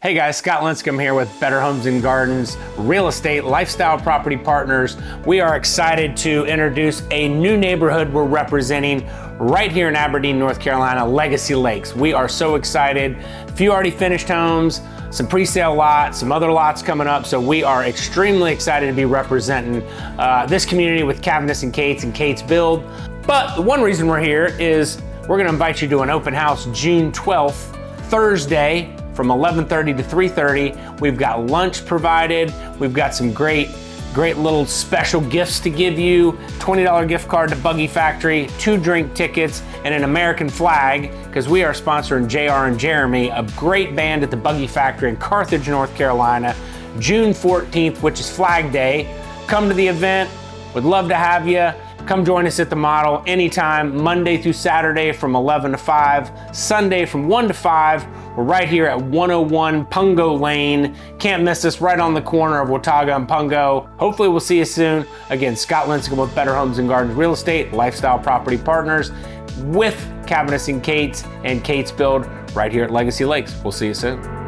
Hey guys, Scott Linscomb here with Better Homes and Gardens, Real Estate Lifestyle Property Partners. We are excited to introduce a new neighborhood we're representing right here in Aberdeen, North Carolina, Legacy Lakes. We are so excited. A few already finished homes, some pre-sale lots, some other lots coming up. So we are extremely excited to be representing this community with Cavanis and Kate's Build. But the one reason we're here is we're gonna invite you to an open house June 12th, Thursday, from 11:30 to 3:30. We've got lunch provided. We've got some great little special gifts to give you. $20 gift card to Buggy Factory, 2 drink tickets, and an American flag, because we are sponsoring JR and Jeremy, a great band at the Buggy Factory in Carthage, North Carolina, June 14th, which is Flag Day. Come to the event. Would love to have you. Come join us at the model anytime, Monday through Saturday from 11 to 5, Sunday from 1 to 5. We're right here at 101 Pungo Lane. Can't miss us, right on the corner of Watauga and Pungo. Hopefully we'll see you soon. Again, Scott Linscomb with Better Homes and Gardens Real Estate, Lifestyle Property Partners, with Cavanis and Kate's Build right here at Legacy Lakes. We'll see you soon.